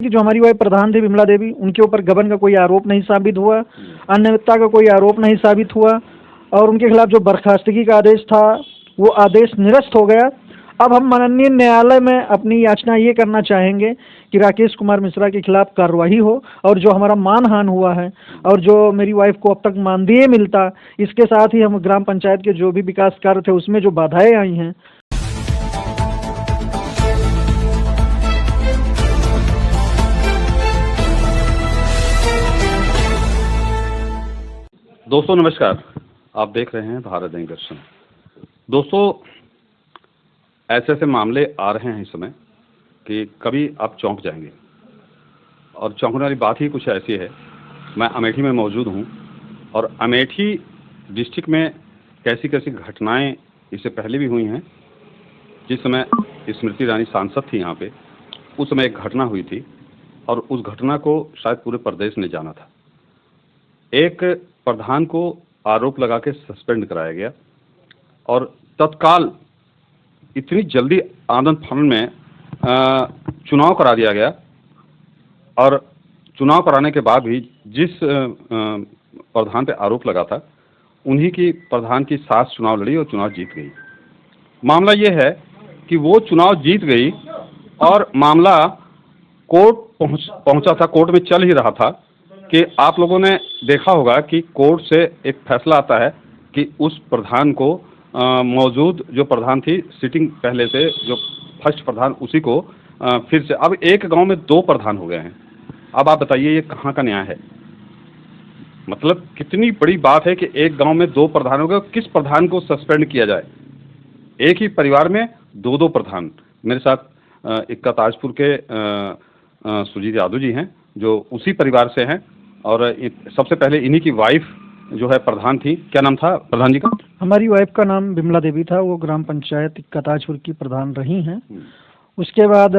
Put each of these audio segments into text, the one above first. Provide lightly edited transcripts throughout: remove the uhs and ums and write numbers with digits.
कि जो हमारी वाइफ प्रधान थी विमला देवी, उनके ऊपर गबन का कोई आरोप नहीं साबित हुआ, अनियमितता का कोई आरोप नहीं साबित हुआ और उनके खिलाफ जो बर्खास्तगी का आदेश था वो आदेश निरस्त हो गया। अब हम माननीय न्यायालय में अपनी याचना ये करना चाहेंगे कि राकेश कुमार मिश्रा के खिलाफ कार्रवाई हो और जो हमारा मानहानि हुआ है और जो मेरी वाइफ को अब तक मानदेय मिलता, इसके साथ ही हम ग्राम पंचायत के जो भी विकास कार्य थे उसमें जो बाधाएं आई हैं। दोस्तों नमस्कार, आप देख रहे हैं भारत दैनिक दर्शन। दोस्तों, ऐसे ऐसे मामले आ रहे हैं इस समय कि कभी आप चौंक जाएंगे और चौंकने वाली बात ही कुछ ऐसी है। मैं अमेठी में मौजूद हूं और अमेठी डिस्ट्रिक्ट में कैसी कैसी घटनाएं इससे पहले भी हुई हैं। जिस समय स्मृति ईरानी सांसद थी यहाँ पे, उस समय एक घटना हुई थी और उस घटना को शायद पूरे प्रदेश ने जाना था। एक प्रधान को आरोप लगा के सस्पेंड कराया गया और तत्काल इतनी जल्दी आनंद फानन में चुनाव करा दिया गया और चुनाव कराने के बाद भी जिस प्रधान पे आरोप लगा था उन्हीं की प्रधान की सास चुनाव लड़ी और चुनाव जीत गई। मामला ये है कि वो चुनाव जीत गई और मामला कोर्ट पहुंचा था, कोर्ट में चल ही रहा था कि आप लोगों ने देखा होगा कि कोर्ट से एक फैसला आता है कि उस प्रधान को मौजूद जो प्रधान थी सिटिंग पहले से जो फर्स्ट प्रधान उसी को फिर से अब एक गांव में 2 प्रधान हो गए हैं। अब आप बताइए ये कहाँ का न्याय है? मतलब कितनी बड़ी बात है कि एक गांव में 2 प्रधान हो गए। किस प्रधान को सस्पेंड किया जाए? एक ही परिवार में 2 प्रधान। मेरे साथ इक्का ताजपुर के सुजीत यादव जी हैं जो उसी परिवार से हैं और सबसे पहले इन्हीं की वाइफ जो है प्रधान थी। क्या नाम था प्रधान जी का? हमारी वाइफ का नाम विमला देवी था, वो ग्राम पंचायत कताजपुर की प्रधान रही हैं। उसके बाद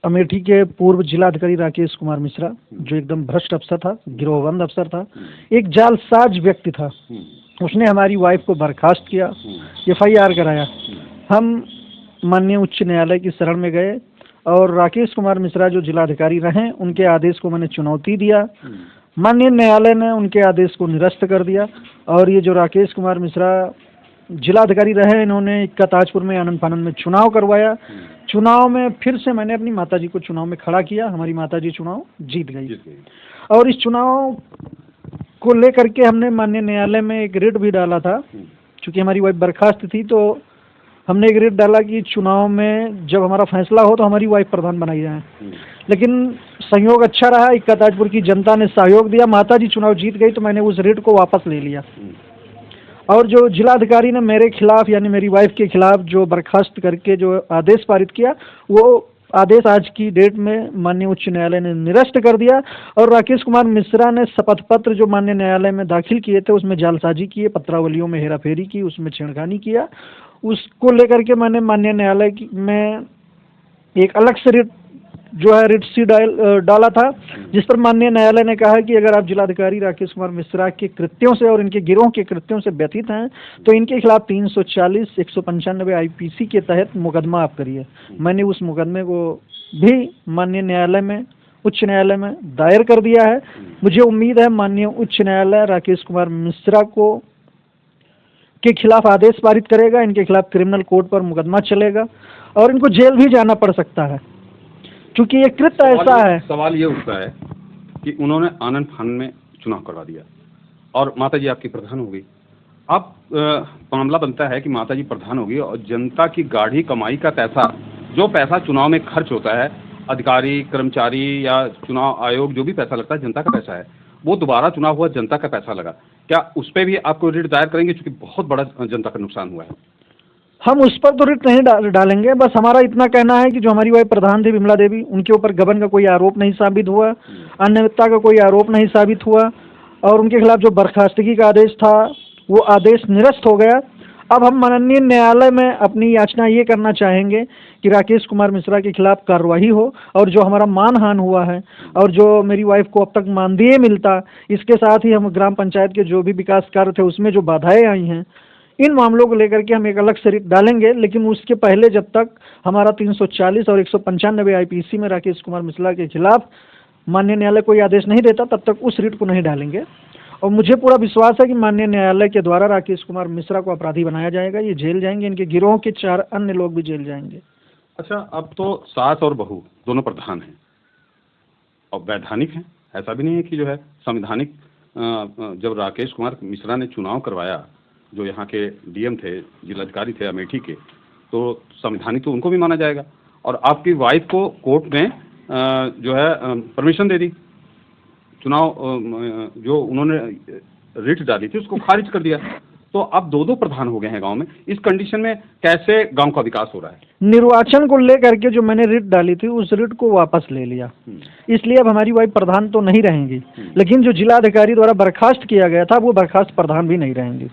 अमेठी के पूर्व जिलाधिकारी राकेश कुमार मिश्रा जो एकदम भ्रष्ट अफसर था, गिरोहबंद अफसर था, एक जालसाज व्यक्ति था, उसने हमारी वाइफ को बर्खास्त किया, FIR कराया। हम माननीय उच्च न्यायालय की शरण में गए और राकेश कुमार मिश्रा जो जिलाधिकारी रहे उनके आदेश को मैंने चुनौती दिया। माननीय न्यायालय ने उनके आदेश को निरस्त कर दिया और ये जो राकेश कुमार मिश्रा जिलाधिकारी रहे, इन्होंने ताजपुर में आनंद फानन में चुनाव करवाया। चुनाव में फिर से मैंने अपनी माताजी को चुनाव में खड़ा किया, हमारी माताजी चुनाव जीत गई और इस चुनाव को लेकर के हमने माननीय न्यायालय में एक रिट भी डाला था। चूँकि हमारी वाइफ बर्खास्त थी तो हमने एक रिट डाला कि चुनाव में जब हमारा फैसला हो तो हमारी वाइफ प्रधान बनाई जाए। लेकिन सहयोग अच्छा रहा, इक्का ताजपुर की जनता ने सहयोग दिया, माताजी चुनाव जीत गई तो मैंने उस रिट को वापस ले लिया। और जो जिलाधिकारी ने मेरे खिलाफ यानी मेरी वाइफ के खिलाफ जो बर्खास्त करके जो आदेश पारित किया, वो आदेश आज की डेट में माननीय उच्च न्यायालय ने निरस्त कर दिया और राकेश कुमार मिश्रा ने शपथ पत्र जो माननीय न्यायालय में दाखिल किए थे उसमें जालसाजी की, पत्रावलियों में हेराफेरी की, उसमें छेड़खानी किया। उसको लेकर के मैंने माननीय न्यायालय में एक अलग से रिट जो है रिट सी डाला था, जिस पर माननीय न्यायालय ने कहा कि अगर आप जिलाधिकारी राकेश कुमार मिश्रा के कृत्यों से और इनके गिरोह के कृत्यों से व्यथित हैं तो इनके खिलाफ 340, 195 IPC के तहत मुकदमा आप करिए। मैंने उस मुकदमे को भी माननीय न्यायालय में उच्च न्यायालय में दायर कर दिया है। मुझे उम्मीद है माननीय उच्च न्यायालय राकेश कुमार मिश्रा को के खिलाफ आदेश पारित करेगा, इनके खिलाफ क्रिमिनल कोर्ट पर मुकदमा चलेगा और इनको जेल भी जाना पड़ सकता है क्योंकि ये कृत्य ऐसा है। सवाल ये उठता है कि उन्होंने आनंद फानन में चुनाव करवा दिया और माताजी आपकी प्रधान हो गई। अब मामला बनता है कि माताजी प्रधान हो गई और जनता की गाढ़ी कमाई का पैसा, जो पैसा चुनाव में खर्च होता है, अधिकारी कर्मचारी या चुनाव आयोग जो भी पैसा लगता है जनता का पैसा है, वो दोबारा चुनाव हुआ जनता का पैसा लगा। क्या उस पर भी आपको रिट दायर करेंगे क्योंकि बहुत बड़ा जनता का नुकसान हुआ है? हम उस पर तो रिट नहीं डालेंगे, बस हमारा इतना कहना है कि जो हमारी वाइफ प्रधान थी विमला देवी, उनके ऊपर गबन का कोई आरोप नहीं साबित हुआ, अनियमितता का कोई आरोप नहीं साबित हुआ और उनके खिलाफ जो बर्खास्तगी का आदेश था वो आदेश निरस्त हो गया। अब हम माननीय न्यायालय में अपनी याचना ये करना चाहेंगे कि राकेश कुमार मिश्रा के खिलाफ कार्रवाई हो और जो हमारा मानहानि हुआ है और जो मेरी वाइफ को अब तक मानदेय मिलता, इसके साथ ही हम ग्राम पंचायत के जो भी विकास कार्य थे उसमें जो बाधाएं आई हैं, इन मामलों को लेकर के हम एक अलग से रिट डालेंगे, लेकिन उसके पहले जब तक हमारा 340 और 195 आईपीसी में राकेश कुमार मिश्रा के खिलाफ माननीय न्यायालय कोई आदेश नहीं देता, तब तक उस रिट को नहीं डालेंगे। और मुझे पूरा विश्वास है कि माननीय न्यायालय के द्वारा राकेश कुमार मिश्रा को अपराधी बनाया जाएगा, ये जेल जाएंगे, इनके गिरोह के 4 अन्य लोग भी जेल जाएंगे। अच्छा, अब तो सास और बहू दोनों प्रधान हैं और वैधानिक हैं, ऐसा भी नहीं है कि जो है संवैधानिक। जब राकेश कुमार मिश्रा ने चुनाव करवाया, जो यहाँ के डीएम थे, जिलाधिकारी थे अमेठी के, तो संवैधानिक तो उनको भी माना जाएगा। और आपकी वाइफ को कोर्ट ने जो है परमिशन दे दी, चुनाव जो उन्होंने रिट डाली थी उसको खारिज कर दिया। तो अब दो प्रधान हो गए हैं गांव में। इस कंडीशन में कैसे गांव का विकास हो रहा है? निर्वाचन को लेकर के जो मैंने रिट डाली थी उस रिट को वापस ले लिया, इसलिए अब हमारी वाइफ प्रधान तो नहीं रहेंगी, लेकिन जो जिलाधिकारी द्वारा बर्खास्त किया गया था वो बर्खास्त प्रधान भी नहीं रहेंगे।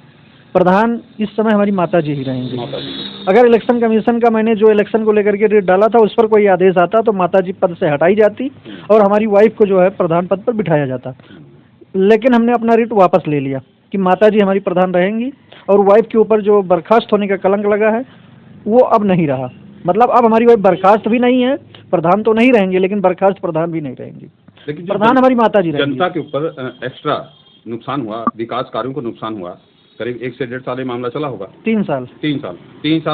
प्रधान इस समय हमारी माताजी ही रहेंगी। अगर इलेक्शन कमीशन का मैंने जो इलेक्शन को लेकर के रिट डाला था उस पर कोई आदेश आता तो माताजी पद से हटाई जाती और हमारी वाइफ को जो है प्रधान पद पर बिठाया जाता, लेकिन हमने अपना रिट वापस ले लिया कि माताजी हमारी प्रधान रहेंगी और वाइफ के ऊपर जो बर्खास्त होने का कलंक लगा है वो अब नहीं रहा। मतलब अब हमारी वाइफ बर्खास्त भी नहीं है, प्रधान तो नहीं रहेंगे लेकिन बर्खास्त प्रधान भी नहीं रहेंगी, लेकिन प्रधान हमारी माताजी रहेंगी। जनता के ऊपर एक्स्ट्रा नुकसान हुआ, विकास कार्यों को नुकसान हुआ, करीब 1 से 1.5 साल ये मामला चला होगा। 3 साल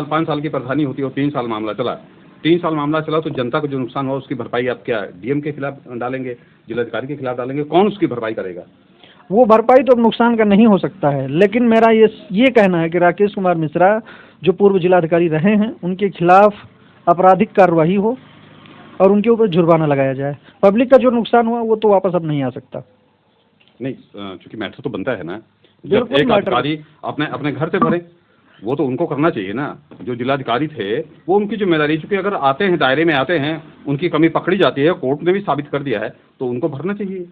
5 साल की प्रधानी होती है और 3 साल मामला चला। 3 साल मामला चला तो जनता को जो नुकसान हुआ उसकी भरपाई आप क्या डीएम के खिलाफ डालेंगे, जिलाधिकारी के खिलाफ डालेंगे? कौन उसकी भरपाई करेगा? वो भरपाई तो नुकसान का नहीं हो सकता है, लेकिन मेरा ये कहना है कि राकेश कुमार मिश्रा जो पूर्व जिलाधिकारी रहे हैं उनके खिलाफ आपराधिक कार्रवाई हो और उनके ऊपर जुर्माना लगाया जाए। पब्लिक का जो नुकसान हुआ वो तो वापस अब नहीं आ सकता। नहीं, चूंकि मैटर तो बनता है ना, जब एक अधिकारी अपने घर से भरे वो तो उनको करना चाहिए ना। जो जिलाधिकारी थे वो उनकी जिम्मेदारी, चूंकि अगर आते हैं दायरे में आते हैं, उनकी कमी पकड़ी जाती है, कोर्ट ने भी साबित कर दिया है, तो उनको भरना चाहिए।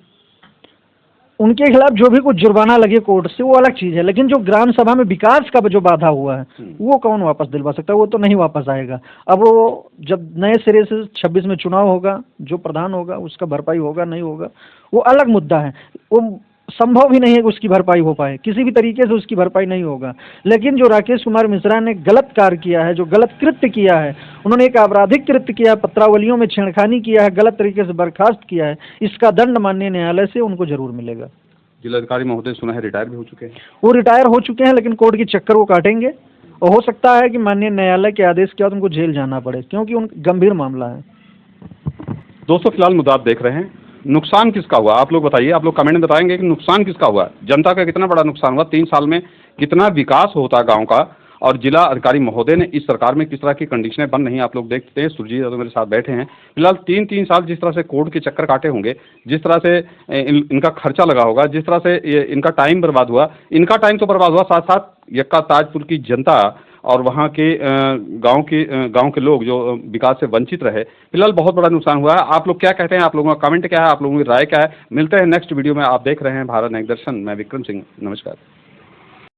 उनके खिलाफ जो भी कुछ जुर्माना लगे कोर्ट से वो अलग चीज़ है, लेकिन जो ग्राम सभा में विकास का जो बाधा हुआ है वो कौन वापस दिलवा सकता है? वो तो नहीं वापस आएगा। अब वो जब नए सिरे से 26 में चुनाव होगा, जो प्रधान होगा उसका भरपाई होगा नहीं होगा वो अलग मुद्दा है। वो संभव भी नहीं है कि उसकी भरपाई हो पाए, किसी भी तरीके से उसकी भरपाई नहीं होगा। लेकिन जो राकेश कुमार मिश्रा ने गलत कार्य किया है, जो गलत कृत्य किया है, उन्होंने एक आपराधिक कृत्य किया है, पत्रावलियों में छेड़खानी किया है, गलत तरीके से बर्खास्त किया है, इसका दंड माननीय न्यायालय से उनको जरूर मिलेगा। जिलाधिकारी महोदय सुना है रिटायर भी हो चुके हैं। वो रिटायर हो चुके हैं, लेकिन कोर्ट की चक्कर वो काटेंगे और हो सकता है कि माननीय न्यायालय के आदेश के बाद उनको जेल जाना पड़े, क्योंकि उन गंभीर मामला है। दोस्तों, फिलहाल मुद्दा आप देख रहे हैं। नुकसान किसका हुआ आप लोग बताइए। आप लोग कमेंट में बताएंगे कि नुकसान किसका हुआ, जनता का कितना बड़ा नुकसान हुआ, 3 साल में कितना विकास होता गांव का, और जिला अधिकारी महोदय ने इस सरकार में किस तरह की कंडीशनें बन रही हैं आप लोग देखते हैं। सुरजीत यादव मेरे साथ बैठे हैं। फिलहाल 3-3 साल जिस तरह से कोर्ट के चक्कर काटे होंगे, जिस तरह से इनका खर्चा लगा होगा, जिस तरह से इनका टाइम बर्बाद हुआ, इनका टाइम तो बर्बाद हुआ, साथ साथ यक्का ताजपुर की जनता और वहाँ के गांव के लोग जो विकास से वंचित रहे। फिलहाल बहुत बड़ा नुकसान हुआ है। आप लोग क्या कहते हैं? आप लोगों का कमेंट क्या है? आप लोगों की राय क्या है? मिलते हैं नेक्स्ट वीडियो में। आप देख रहे हैं भारत नायक दर्शन। मैं विक्रम सिंह, नमस्कार।